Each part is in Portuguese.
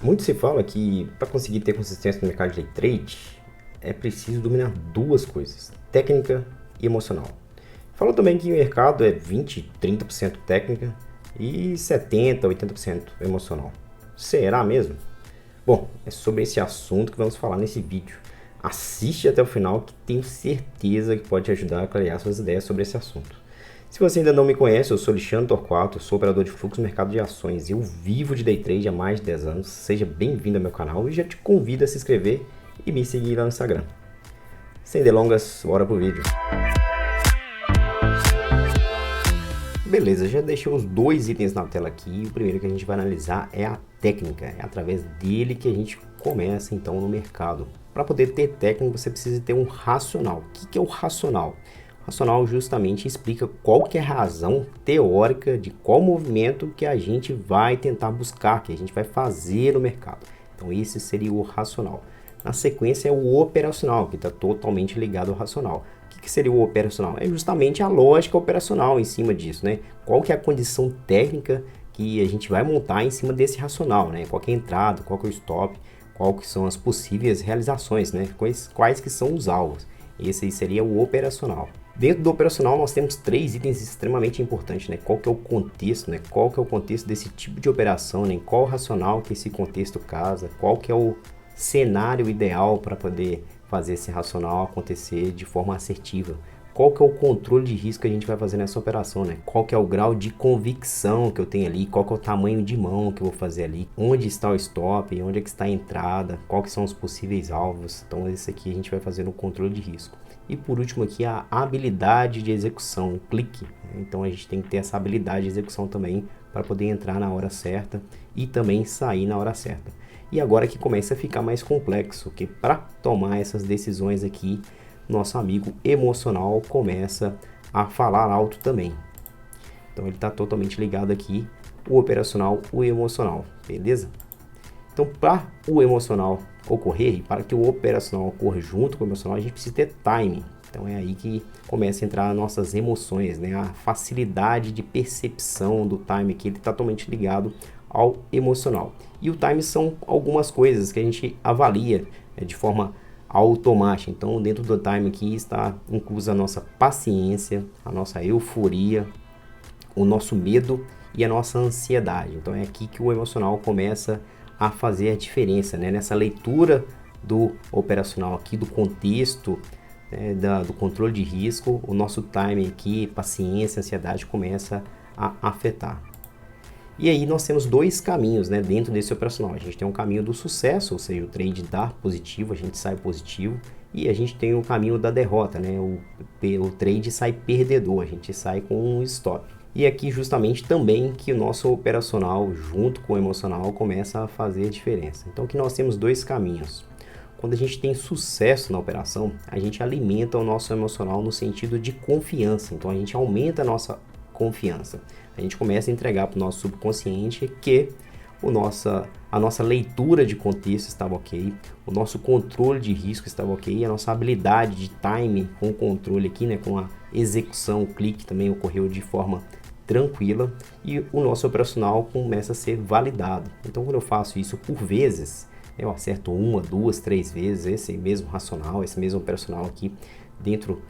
Muito se fala que para conseguir ter consistência no mercado de day trade é preciso dominar duas coisas, técnica e emocional. Fala também que o mercado é 20, 30% técnica e 70, 80% emocional. Será mesmo? Bom, é sobre esse assunto que vamos falar nesse vídeo. Assiste até o final que tenho certeza que pode te ajudar a clarear suas ideias sobre esse assunto. Se você ainda não me conhece, eu sou Alexandre Torquato, sou operador de fluxo no mercado de ações e eu vivo de day trade há mais de 10 anos. Seja bem-vindo ao meu canal e já te convido a se inscrever e me seguir lá no Instagram. Sem delongas, bora pro vídeo. Beleza, já deixei os dois itens na tela aqui. O primeiro que a gente vai analisar é a técnica. É através dele que a gente começa então no mercado. Para poder ter técnica, você precisa ter um racional. O que é o racional? O racional justamente explica qual que é a razão teórica de qual movimento que a gente vai tentar buscar, que a gente vai fazer no mercado. Então esse seria o racional. Na sequência é o operacional, que está totalmente ligado ao racional. O que seria o operacional? É justamente a lógica operacional em cima disso, né? Qual que é a condição técnica que a gente vai montar em cima desse racional, né? Qual que é a entrada, qual que é o stop, qual que são as possíveis realizações, né? Quais que são os alvos. Esse aí seria o operacional. Dentro do operacional nós temos três itens extremamente importantes, né? Qual que é o contexto, né? Qual que é o contexto desse tipo de operação, né? Qual racional que esse contexto casa, qual que é o cenário ideal para poder fazer esse racional acontecer de forma assertiva. Qual que é o controle de risco que a gente vai fazer nessa operação, né? Qual que é o grau de convicção que eu tenho ali, qual que é o tamanho de mão que eu vou fazer ali, onde está o stop, onde é que está a entrada, qual que são os possíveis alvos. Então esse aqui a gente vai fazer no controle de risco. E por último aqui a habilidade de execução, o clique. Então a gente tem que ter essa habilidade de execução também para poder entrar na hora certa e também sair na hora certa. E agora que começa a ficar mais complexo, que para tomar essas decisões aqui, nosso amigo emocional começa a falar alto também. Então ele está totalmente ligado aqui, o operacional, o emocional, beleza? Então para o emocional ocorrer e para que o operacional ocorra junto com o emocional, a gente precisa ter timing. Então é aí que começa a entrar nossas emoções, né? A facilidade de percepção do time que ele está totalmente ligado ao emocional. E o time são algumas coisas que a gente avalia de forma automática. Então dentro do time aqui está inclusa a nossa paciência, a nossa euforia, o nosso medo e a nossa ansiedade. Então é aqui que o emocional começa a fazer a diferença, né? Nessa leitura do operacional aqui, do contexto, do controle de risco, o nosso time aqui, paciência, ansiedade começa a afetar. E aí nós temos dois caminhos, né, dentro desse operacional. A gente tem um caminho do sucesso, ou seja, o trade dá positivo, a gente sai positivo, e a gente tem o caminho da derrota, né, o trade sai perdedor, a gente sai com um stop. E aqui justamente também que o nosso operacional junto com o emocional começa a fazer a diferença. Então aqui nós temos dois caminhos. Quando a gente tem sucesso na operação, a gente alimenta o nosso emocional no sentido de confiança. Então a gente aumenta a nossa confiança. A gente começa a entregar para o nosso subconsciente que a nossa leitura de contexto estava ok, o nosso controle de risco estava ok, a nossa habilidade de time com o controle aqui, né, com a execução, o clique também ocorreu de forma tranquila e o nosso operacional começa a ser validado. Então quando eu faço isso por vezes, eu acerto uma, duas, três vezes esse mesmo racional, esse mesmo operacional aqui dentro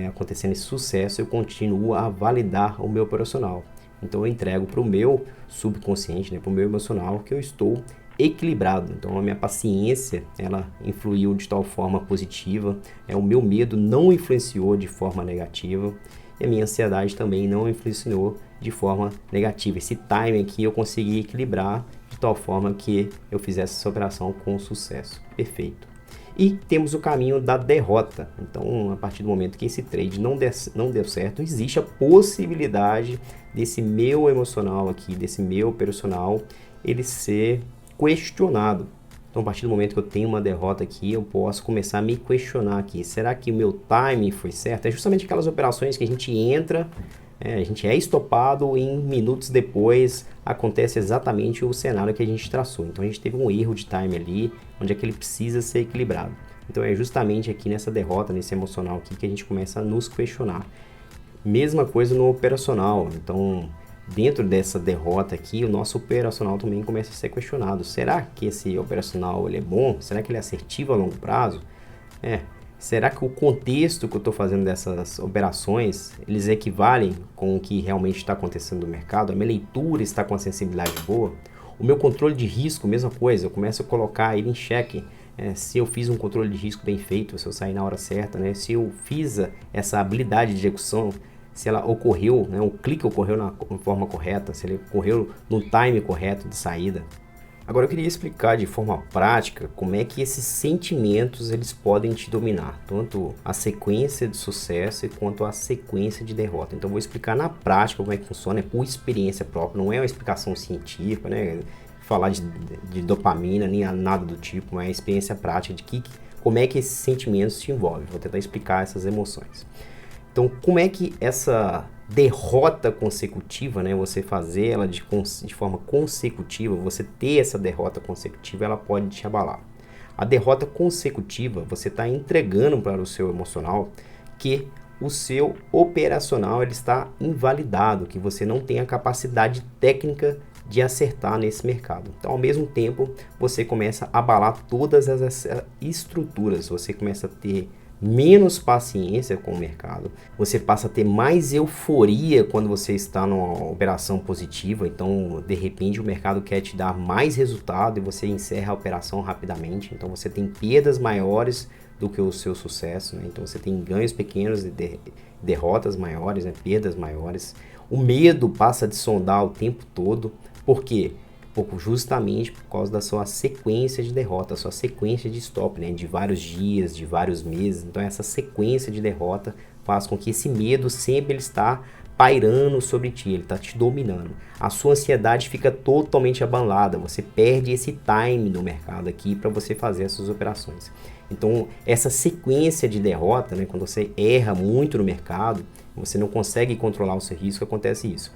acontecendo esse sucesso, eu continuo a validar o meu operacional. Então eu entrego para o meu subconsciente, né, para o meu emocional, que eu estou equilibrado. Então a minha paciência, ela influiu de tal forma positiva, o meu medo não influenciou de forma negativa e a minha ansiedade também não influenciou de forma negativa. Esse time aqui eu consegui equilibrar de tal forma que eu fizesse essa operação com sucesso. Perfeito. E temos o caminho da derrota. Então, a partir do momento que esse trade não deu certo, existe a possibilidade desse meu emocional aqui, desse meu operacional, ele ser questionado. Então, a partir do momento que eu tenho uma derrota aqui, eu posso começar a me questionar aqui. Será que o meu timing foi certo? É justamente aquelas operações que a gente entra, a gente é estopado e em minutos depois acontece exatamente o cenário que a gente traçou. Então a gente teve um erro de time ali, onde é que ele precisa ser equilibrado. Então é justamente aqui nessa derrota, nesse emocional aqui, que a gente começa a nos questionar. Mesma coisa no operacional. Então dentro dessa derrota aqui, o nosso operacional também começa a ser questionado. Será que esse operacional ele é bom? Será que ele é assertivo a longo prazo? Será que o contexto que eu estou fazendo dessas operações, eles equivalem com o que realmente está acontecendo no mercado? A minha leitura está com a sensibilidade boa? O meu controle de risco, mesma coisa, eu começo a colocar ele em xeque. Se eu fiz um controle de risco bem feito, se eu sair na hora certa, né? Se eu fiz essa habilidade de execução, se ela ocorreu, né? O clique ocorreu na forma correta, se ele ocorreu no time correto de saída. Agora eu queria explicar de forma prática como é que esses sentimentos eles podem te dominar, tanto a sequência de sucesso quanto a sequência de derrota. Então eu vou explicar na prática como é que funciona, é por experiência própria, não é uma explicação científica, né? Falar de dopamina, nem nada do tipo, mas é experiência prática de como é que esses sentimentos te envolvem. Vou tentar explicar essas emoções. Então, como é que essa derrota consecutiva, né, você fazer ela de forma consecutiva, você ter essa derrota consecutiva, ela pode te abalar. A derrota consecutiva, você está entregando para o seu emocional que o seu operacional ele está invalidado, que você não tem a capacidade técnica de acertar nesse mercado. Então, ao mesmo tempo, você começa a abalar todas as estruturas, você começa a ter menos paciência com o mercado, você passa a ter mais euforia quando você está numa operação positiva, então de repente o mercado quer te dar mais resultado e você encerra a operação rapidamente, então você tem perdas maiores do que o seu sucesso, né? Então você tem ganhos pequenos e derrotas maiores, né? Perdas maiores, o medo passa a sondar o tempo todo, por quê? Justamente por causa da sua sequência de derrota, a sua sequência de stop, né? De vários dias, de vários meses. Então essa sequência de derrota faz com que esse medo sempre ele está pairando sobre ti, ele está te dominando. A sua ansiedade fica totalmente abalada, você perde esse time no mercado aqui para você fazer essas operações. Então essa sequência de derrota, né? Quando você erra muito no mercado, você não consegue controlar o seu risco, acontece isso.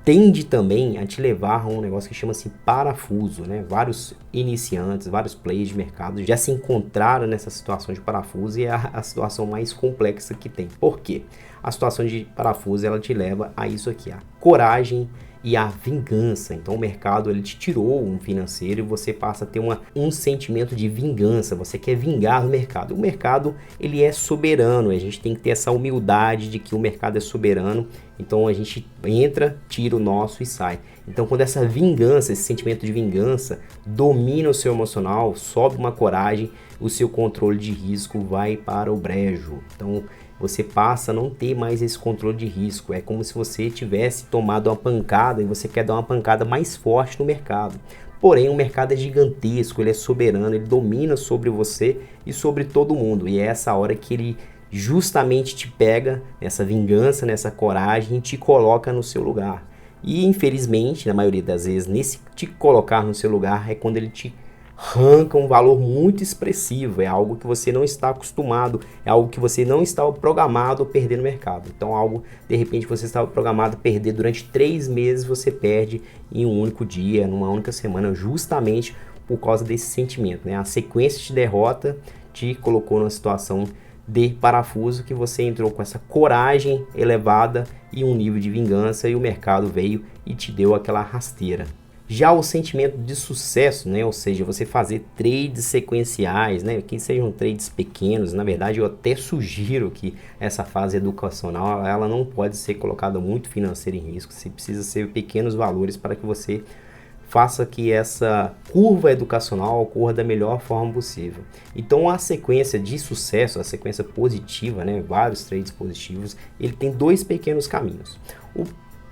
Tende também a te levar a um negócio que chama-se parafuso, né? Vários iniciantes, vários players de mercado já se encontraram nessa situação de parafuso e é a situação mais complexa que tem. Por quê? A situação de parafuso ela te leva a isso aqui, a coragem e a vingança. Então o mercado ele te tirou um financeiro e você passa a ter um sentimento de vingança, você quer vingar o mercado. O mercado ele é soberano, a gente tem que ter essa humildade de que o mercado é soberano, então a gente entra, tira o nosso e sai. Então quando essa vingança, esse sentimento de vingança domina o seu emocional, sobe uma coragem, o seu controle de risco vai para o brejo. Então você passa a não ter mais esse controle de risco. É como se você tivesse tomado uma pancada e você quer dar uma pancada mais forte no mercado. Porém, o mercado é gigantesco, ele é soberano, ele domina sobre você e sobre todo mundo. E é essa hora que ele justamente te pega nessa vingança, nessa coragem e te coloca no seu lugar. E infelizmente, na maioria das vezes, nesse te colocar no seu lugar é quando ele te arranca um valor muito expressivo, é algo que você não está acostumado, é algo que você não estava programado a perder no mercado. Então algo, de repente você estava programado a perder durante 3 meses, você perde em um único dia, numa única semana, justamente por causa desse sentimento, né? A sequência de derrota te colocou numa situação de parafuso que você entrou com essa coragem elevada e um nível de vingança e o mercado veio e te deu aquela rasteira. Já o sentimento de sucesso, né? Ou seja, você fazer trades sequenciais, né? Que sejam trades pequenos, na verdade eu até sugiro que essa fase educacional ela não pode ser colocada muito financeira em risco, você precisa ser pequenos valores para que você faça que essa curva educacional ocorra da melhor forma possível. Então a sequência de sucesso, a sequência positiva, né? Vários trades positivos, ele tem 2 pequenos caminhos. O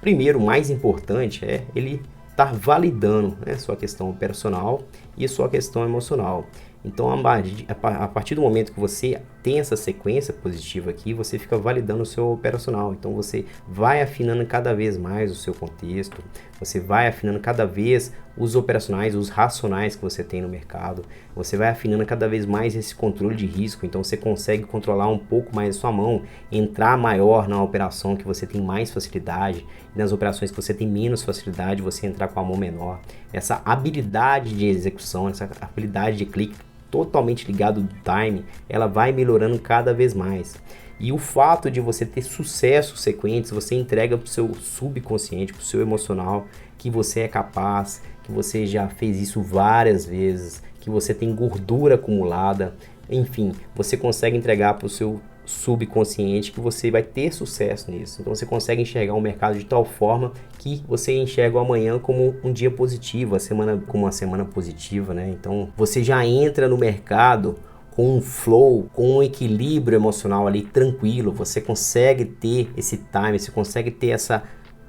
primeiro, mais importante, é ele estar validando, né, sua questão operacional e sua questão emocional. Então, a partir do momento que você tem essa sequência positiva aqui, você fica validando o seu operacional. Então, você vai afinando cada vez mais o seu contexto, você vai afinando cada vez os operacionais, os racionais que você tem no mercado, você vai afinando cada vez mais esse controle de risco. Então, você consegue controlar um pouco mais a sua mão, entrar maior na operação que você tem mais facilidade, e nas operações que você tem menos facilidade, você entrar com a mão menor. Essa habilidade de execução, essa habilidade de clique, totalmente ligado do time, ela vai melhorando cada vez mais. E o fato de você ter sucessos sequentes, você entrega para o seu subconsciente, para o seu emocional, que você é capaz, que você já fez isso várias vezes, que você tem gordura acumulada, enfim, você consegue entregar para o seu subconsciente que você vai ter sucesso nisso. Então você consegue enxergar o mercado de tal forma que você enxerga o amanhã como um dia positivo, a semana como uma semana positiva, né? Então você já entra no mercado com um flow, com um equilíbrio emocional ali tranquilo, você consegue ter esse time, você consegue ter essa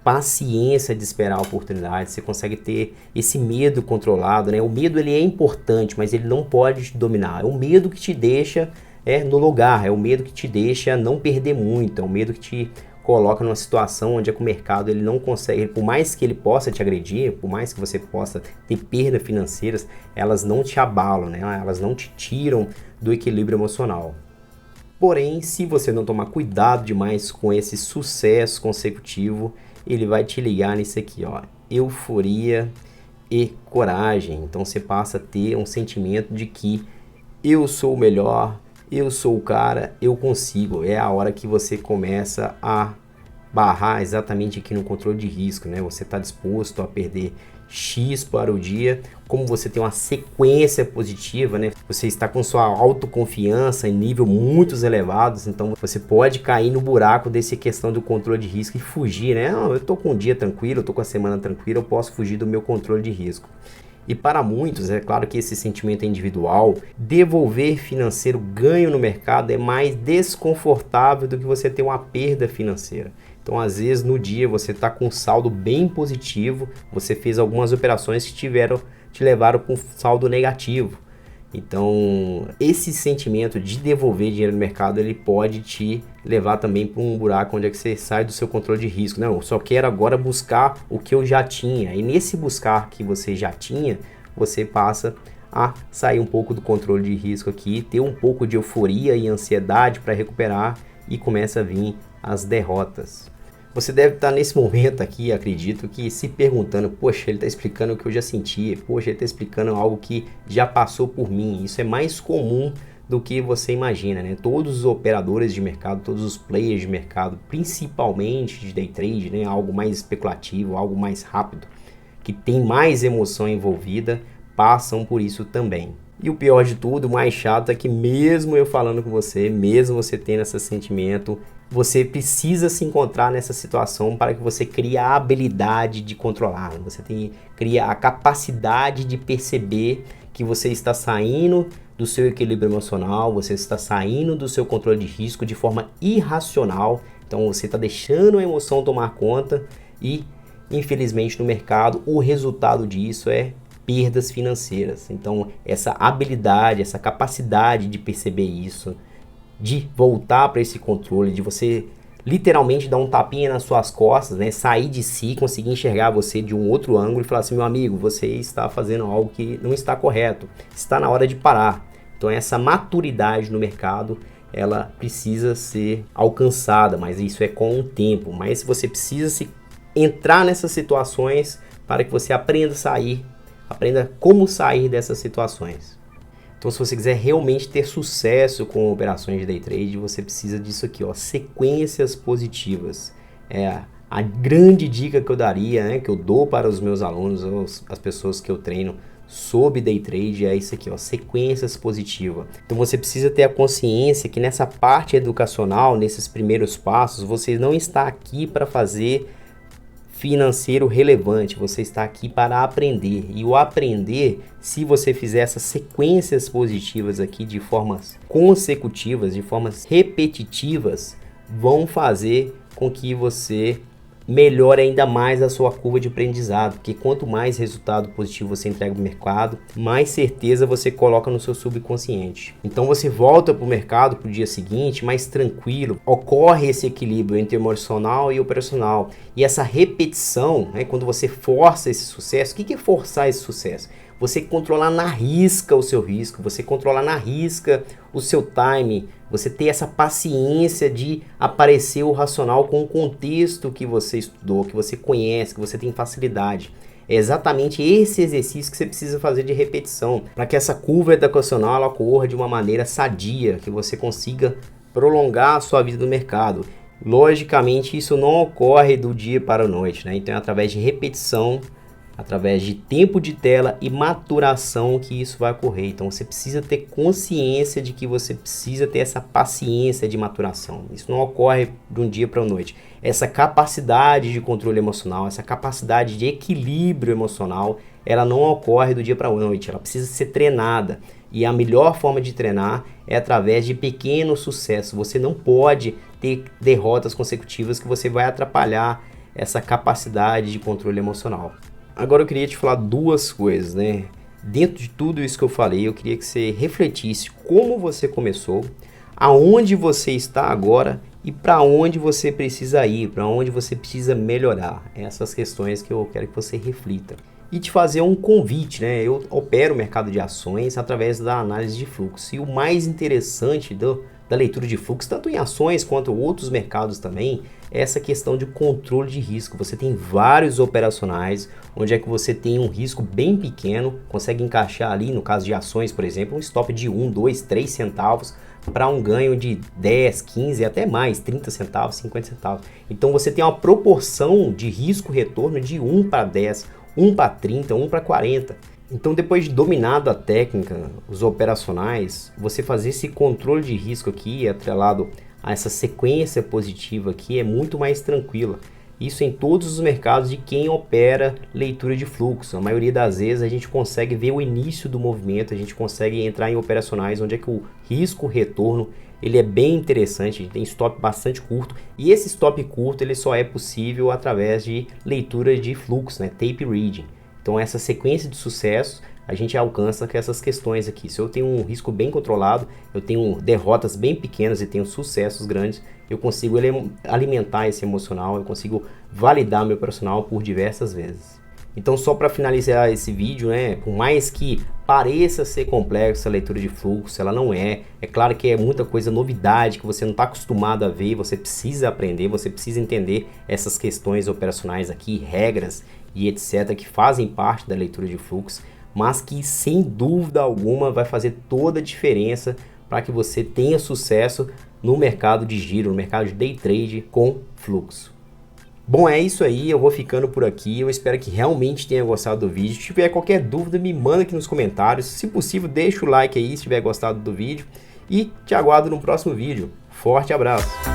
paciência de esperar a oportunidade, você consegue ter esse medo controlado, né? O medo ele é importante, mas ele não pode te dominar. É o medo que te deixa no lugar, é o medo que te deixa não perder muito, é o medo que te coloca numa situação onde o mercado ele não consegue, por mais que ele possa te agredir, por mais que você possa ter perdas financeiras, elas não te abalam, né? Elas não te tiram do equilíbrio emocional. Porém, se você não tomar cuidado demais com esse sucesso consecutivo, ele vai te ligar nisso aqui, ó, euforia e coragem. Então você passa a ter um sentimento de que eu sou o melhor, eu sou o cara, eu consigo. É a hora que você começa a barrar exatamente aqui no controle de risco, né? Você está disposto a perder X para o dia, como você tem uma sequência positiva, né? Você está com sua autoconfiança em nível muito elevados, então você pode cair no buraco dessa questão do controle de risco e fugir, né? Não, eu tô com um dia tranquilo, eu tô com a semana tranquila, eu posso fugir do meu controle de risco. E para muitos, é claro que esse sentimento é individual, devolver financeiro ganho no mercado é mais desconfortável do que você ter uma perda financeira. Então, às vezes, no dia você está com um saldo bem positivo, você fez algumas operações que te levaram para um saldo negativo. Então, esse sentimento de devolver dinheiro no mercado, ele pode te levar também para um buraco onde é que você sai do seu controle de risco. Não, eu só quero agora buscar o que eu já tinha. E nesse buscar que você já tinha, você passa a sair um pouco do controle de risco aqui, ter um pouco de euforia e ansiedade para recuperar e começa a vir as derrotas. Você deve estar nesse momento aqui, acredito, que se perguntando, poxa, ele está explicando o que eu já senti, poxa, ele está explicando algo que já passou por mim. Isso é mais comum do que você imagina, né? Todos os operadores de mercado, todos os players de mercado, principalmente de day trade, né? Algo mais especulativo, algo mais rápido, que tem mais emoção envolvida, passam por isso também. E o pior de tudo, o mais chato, é que mesmo eu falando com você, mesmo você tendo esse sentimento, você precisa se encontrar nessa situação para que você crie a habilidade de controlar. Você cria a capacidade de perceber que você está saindo do seu equilíbrio emocional, você está saindo do seu controle de risco de forma irracional. Então você está deixando a emoção tomar conta e, infelizmente, no mercado, o resultado disso é perdas financeiras. Então essa habilidade, essa capacidade de perceber isso, de voltar para esse controle, de você literalmente dar um tapinha nas suas costas, né? Sair de si, conseguir enxergar você de um outro ângulo e falar assim, meu amigo, você está fazendo algo que não está correto, está na hora de parar. Então essa maturidade no mercado, ela precisa ser alcançada, mas isso é com o tempo. Mas você precisa entrar nessas situações para que você aprenda a sair, aprenda como sair dessas situações. Então, se você quiser realmente ter sucesso com operações de day trade, você precisa disso aqui, ó, sequências positivas. É a grande dica que eu daria, né, que eu dou para os meus alunos, as pessoas que eu treino sobre day trade, é isso aqui, ó, sequências positivas. Então, você precisa ter a consciência que nessa parte educacional, nesses primeiros passos, você não está aqui para fazer financeiro relevante, você está aqui para aprender. E o aprender, se você fizer essas sequências positivas aqui de formas consecutivas, de formas repetitivas, vão fazer com que você melhore ainda mais a sua curva de aprendizado, porque quanto mais resultado positivo você entrega no mercado, mais certeza você coloca no seu subconsciente. Então você volta para o mercado para o dia seguinte mais tranquilo, ocorre esse equilíbrio entre emocional e operacional. E essa repetição, né, quando você força esse sucesso, o que é forçar esse sucesso? Você controlar na risca o seu risco, você controlar na risca o seu time, você ter essa paciência de aparecer o racional com o contexto que você estudou, que você conhece, que você tem facilidade. É exatamente esse exercício que você precisa fazer de repetição, para que essa curva educacional ela ocorra de uma maneira sadia, que você consiga prolongar a sua vida no mercado. Logicamente, isso não ocorre do dia para a noite, né? Então é através de repetição, através de tempo de tela e maturação que isso vai ocorrer. Então você precisa ter consciência de que você precisa ter essa paciência de maturação. Isso não ocorre de um dia para a noite. Essa capacidade de controle emocional, essa capacidade de equilíbrio emocional, ela não ocorre do dia para a noite. Ela precisa ser treinada. E a melhor forma de treinar é através de pequenos sucessos. Você não pode ter derrotas consecutivas que você vai atrapalhar essa capacidade de controle emocional. Agora eu queria te falar duas coisas, né? Dentro de tudo isso que eu falei, eu queria que você refletisse como você começou, aonde você está agora e para onde você precisa ir, para onde você precisa melhorar. Essas questões que eu quero que você reflita. E te fazer um convite, né? Eu opero o mercado de ações através da análise de fluxo. E o mais interessante da leitura de fluxo, tanto em ações quanto outros mercados também, é essa questão de controle de risco. Você tem vários operacionais, onde é que você tem um risco bem pequeno, consegue encaixar ali, no caso de ações, por exemplo, um stop de 1, 2, 3 centavos para um ganho de 10, 15, até mais, 30 centavos, 50 centavos. Então você tem uma proporção de risco-retorno de 1 para 10, 1 para 30, 1 para 40. Então, depois de dominado a técnica, os operacionais, você fazer esse controle de risco aqui, atrelado a essa sequência positiva aqui, é muito mais tranquila. Isso em todos os mercados de quem opera leitura de fluxo. A maioria das vezes a gente consegue ver o início do movimento, a gente consegue entrar em operacionais onde é que o risco-retorno ele é bem interessante, a gente tem stop bastante curto, e esse stop curto ele só é possível através de leitura de fluxo, né? Tape reading. Então essa sequência de sucessos a gente alcança com essas questões aqui. Se eu tenho um risco bem controlado, eu tenho derrotas bem pequenas e tenho sucessos grandes, eu consigo alimentar esse emocional, eu consigo validar meu operacional por diversas vezes. Então só para finalizar esse vídeo, né, por mais que pareça ser complexa a leitura de fluxo, ela não é. É claro que é muita coisa novidade que você não está acostumado a ver, você precisa aprender, você precisa entender essas questões operacionais aqui, regras e etc. que fazem parte da leitura de fluxo, mas que sem dúvida alguma vai fazer toda a diferença para que você tenha sucesso no mercado de giro, no mercado de day trade com fluxo. Bom, é isso aí, eu vou ficando por aqui, eu espero que realmente tenha gostado do vídeo. Se tiver qualquer dúvida, me manda aqui nos comentários, se possível deixa o like aí se tiver gostado do vídeo e te aguardo no próximo vídeo. Forte abraço!